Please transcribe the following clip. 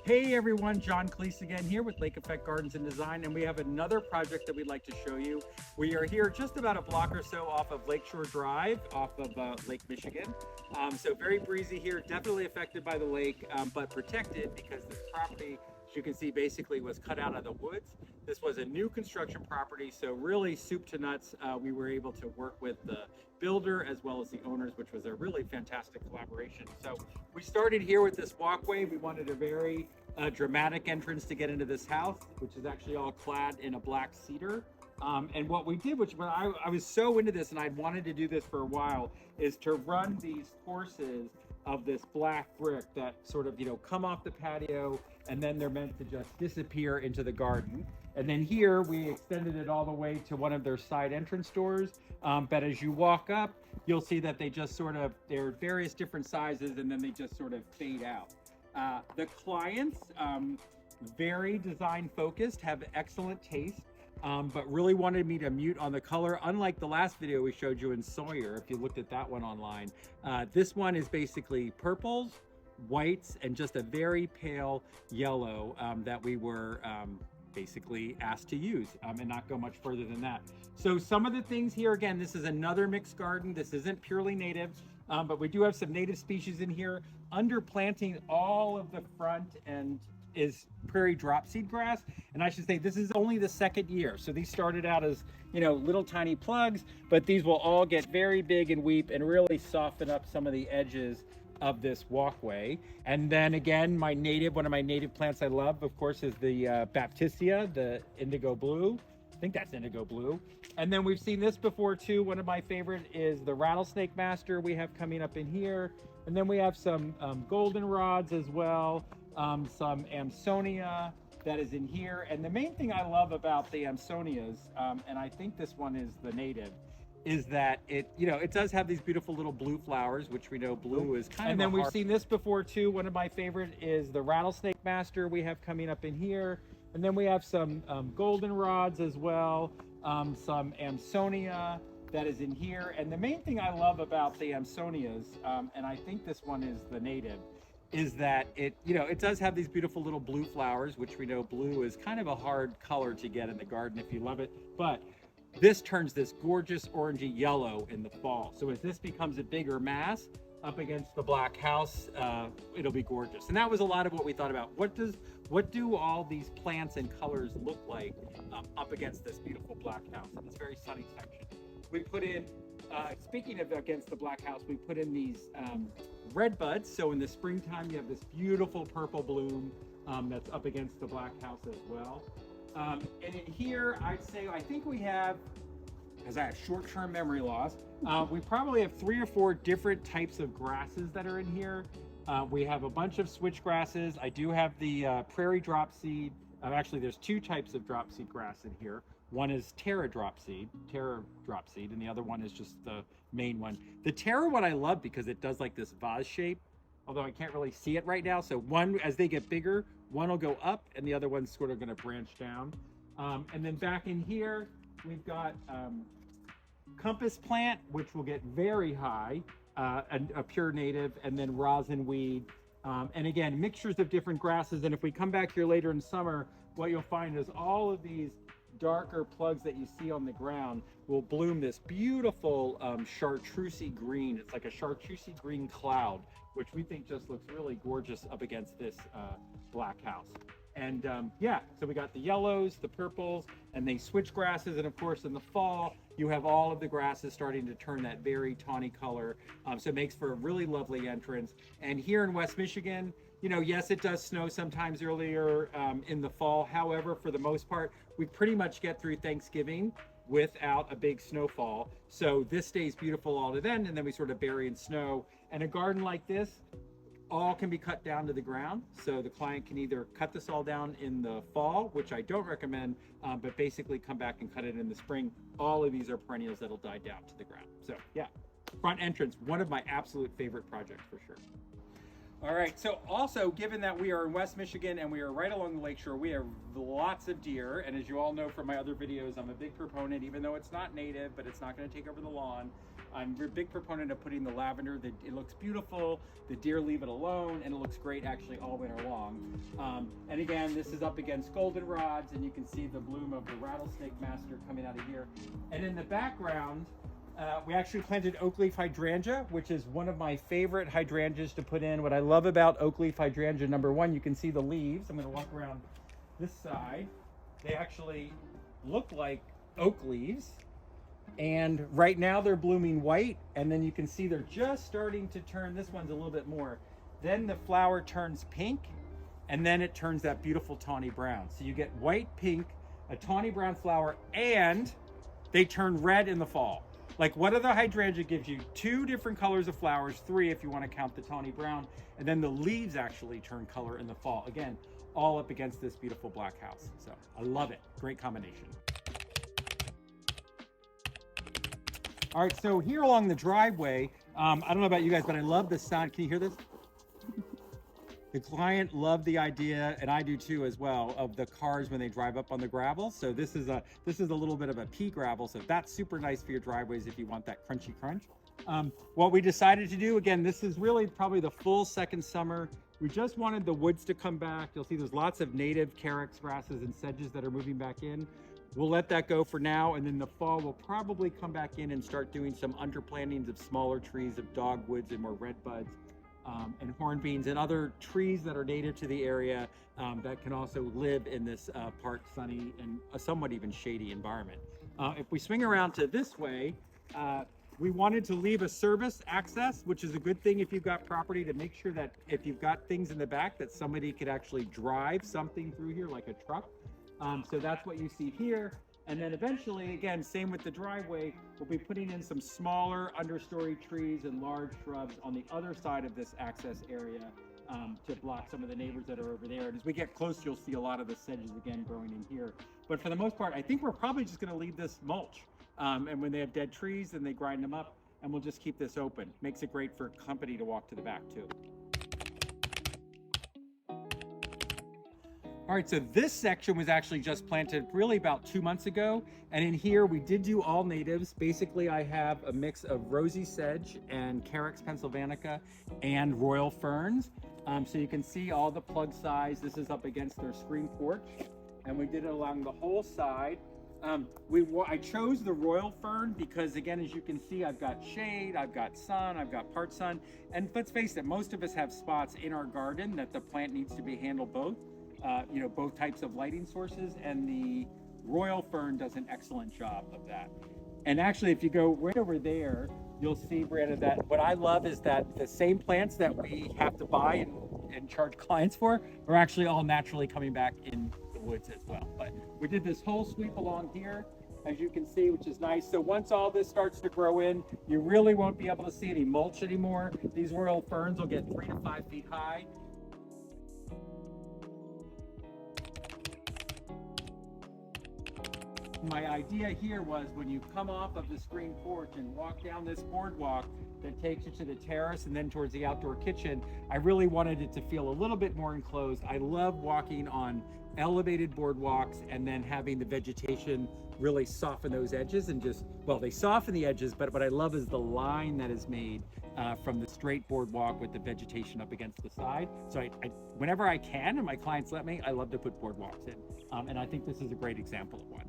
Hey everyone, John Clese again here with Lake Effect Gardens and Design, and we have another project that we'd like to show you. We are here just about a block or so off of Lakeshore Drive, off of Lake Michigan. So very breezy here, definitely affected by the lake, but protected because this property, as you can see, basically was cut out of the woods. This was a new construction property, so really soup to nuts. We were able to work with the builder as well as the owners, which was a really fantastic collaboration. So we started here with this walkway. We wanted a very dramatic entrance to get into this house, which is actually all clad in a black cedar. And what we did, which I was so into this and I'd wanted to do this for a while, is to run these courses of this black brick that sort of, come off the patio and then they're meant to just disappear into the garden. And then here we extended it all the way to one of their side entrance doors. But as you walk up, you'll see that they just they're various different sizes and then they just sort of fade out. The clients, very design focused, have excellent taste, but really wanted me to mute on the color. Unlike the last video we showed you in Sawyer, if you looked at that one online, this one is basically purples, whites, and just a very pale yellow that we were basically asked to use and not go much further than that. So some of the things here, again, this is another mixed garden. This isn't purely native, but we do have some native species in here. Underplanting all of the front and is prairie dropseed grass. And I should say this is only the second year. So these started out as, little tiny plugs, but these will all get very big and weep and really soften up some of the edges of this walkway. And then again, one of my native plants I love, of course, is the Baptisia, the indigo blue. I think that's indigo blue. And then we've seen this before too. One of my favorite is the rattlesnake master we have coming up in here. And then we have some goldenrods as well, some Amsonia that is in here. And the main thing I love about the Amsonias, and I think this one is the native, is that it does have these beautiful little blue flowers, which we know blue is kind of. And then we've seen this before too. One of my favorite is the rattlesnake master we have coming up in here. And then we have some goldenrods as well, some Amsonia that is in here. And the main thing I love about the Amsonias, and I think this one is the native, is that it does have these beautiful little blue flowers, which we know blue is kind of a hard color to get in the garden if you love it. But this turns this gorgeous orangey yellow in the fall. So as this becomes a bigger mass up against the black house, it'll be gorgeous. And that was a lot of what we thought about. What do all these plants and colors look like up against this beautiful black house in this very sunny section? We put in, speaking of against the black house, we put in these red buds. So in the springtime, you have this beautiful purple bloom that's up against the black house as well. And in here, I think we have, because I have short-term memory loss, we probably have 3 or 4 different types of grasses that are in here. We have a bunch of switch grasses. I do have the prairie dropseed. Actually, there's 2 types of dropseed grass in here. One is terra dropseed, and the other one is just the main one. The terra one I love because it does like this vase shape, although I can't really see it right now. So one, as they get bigger, one will go up and the other one's sort of going to branch down. And then back in here, we've got compass plant, which will get very high, and a pure native, and then rosin weed. And again, mixtures of different grasses. And if we come back here later in summer, what you'll find is all of these darker plugs that you see on the ground will bloom this beautiful chartreusey green. It's like a chartreusey green cloud, which we think just looks really gorgeous up against this black house. And yeah, so we got the yellows, the purples, and they switch grasses. And of course, in the fall, you have all of the grasses starting to turn that very tawny color. So it makes for a really lovely entrance. And here in West Michigan, yes, it does snow sometimes earlier in the fall. However, for the most part, we pretty much get through Thanksgiving without a big snowfall. So this stays beautiful all to then, and then we sort of bury in snow. And a garden like this, all can be cut down to the ground. So the client can either cut this all down in the fall, which I don't recommend, but basically come back and cut it in the spring. All of these are perennials that'll die down to the ground. So yeah, front entrance, one of my absolute favorite projects for sure. All right, so also, given that we are in West Michigan and we are right along the lakeshore, we have lots of deer. And as you all know from my other videos, I'm a big proponent, even though it's not native, but it's not gonna take over the lawn. I'm a big proponent of putting the lavender. It looks beautiful. The deer leave it alone, and it looks great actually all winter long. And again, this is up against goldenrods, and you can see the bloom of the rattlesnake master coming out of here. And in the background, we actually planted oak leaf hydrangea, which is one of my favorite hydrangeas to put in. What I love about oak leaf hydrangea, number one, you can see the leaves. I'm going to walk around this side. They actually look like oak leaves. And right now they're blooming white, and then you can see they're just starting to turn. This one's a little bit more. Then the flower turns pink, and then it turns that beautiful tawny brown. So you get white, pink, a tawny brown flower, and they turn red in the fall. Like, what other hydrangea gives you 2 different colors of flowers, 3 if you want to count the tawny brown, and then the leaves actually turn color in the fall. Again, all up against this beautiful black house. So I love it. Great combination. All right, so here along the driveway, I don't know about you guys, but I love the sound. Can you hear this? The client loved the idea, and I do too as well, of the cars when they drive up on the gravel. So this is a little bit of a pea gravel, so that's super nice for your driveways if you want that crunchy crunch. What we decided to do, again, this is really probably the full second summer. We just wanted the woods to come back. You'll see there's lots of native carex grasses and sedges that are moving back in. We'll let that go for now, and then the fall we'll probably come back in and start doing some underplantings of smaller trees, of dogwoods and more redbuds, and hornbeams and other trees that are native to the area that can also live in this part sunny and a somewhat even shady environment. If we swing around to this way, we wanted to leave a service access, which is a good thing if you've got property, to make sure that if you've got things in the back that somebody could actually drive something through here like a truck. So that's what you see here. And then eventually, again, same with the driveway, we'll be putting in some smaller understory trees and large shrubs on the other side of this access area to block some of the neighbors that are over there. And as we get close, you'll see a lot of the sedges again growing in here. But for the most part, I think we're probably just going to leave this mulch. And when they have dead trees, then they grind them up, and we'll just keep this open. Makes it great for company to walk to the back too. All right, so this section was actually just planted really about 2 months ago. And in here, we did do all natives. Basically, I have a mix of rosy sedge and Carex pennsylvanica and royal ferns. So you can see all the plug size. This is up against their screen porch. And we did it along the whole side. I chose the royal fern because, again, as you can see, I've got shade, I've got sun, I've got part sun. And let's face it, most of us have spots in our garden that the plant needs to be handled both. Both types of lighting sources, and the royal fern does an excellent job of that. And actually, if you go right over there, you'll see, Brianna, that what I love is that the same plants that we have to buy and charge clients for are actually all naturally coming back in the woods as well. But we did this whole sweep along here, as you can see, which is nice. So once all this starts to grow in, you really won't be able to see any mulch anymore. These royal ferns will get 3 to 5 feet high. My idea here was when you come off of the screen porch and walk down this boardwalk that takes you to the terrace and then towards the outdoor kitchen, I really wanted it to feel a little bit more enclosed. I love walking on elevated boardwalks and then having the vegetation really soften those edges and they soften the edges, but what I love is the line that is made from the straight boardwalk with the vegetation up against the side. So I whenever I can, and my clients let me, I love to put boardwalks in. And I think this is a great example of one.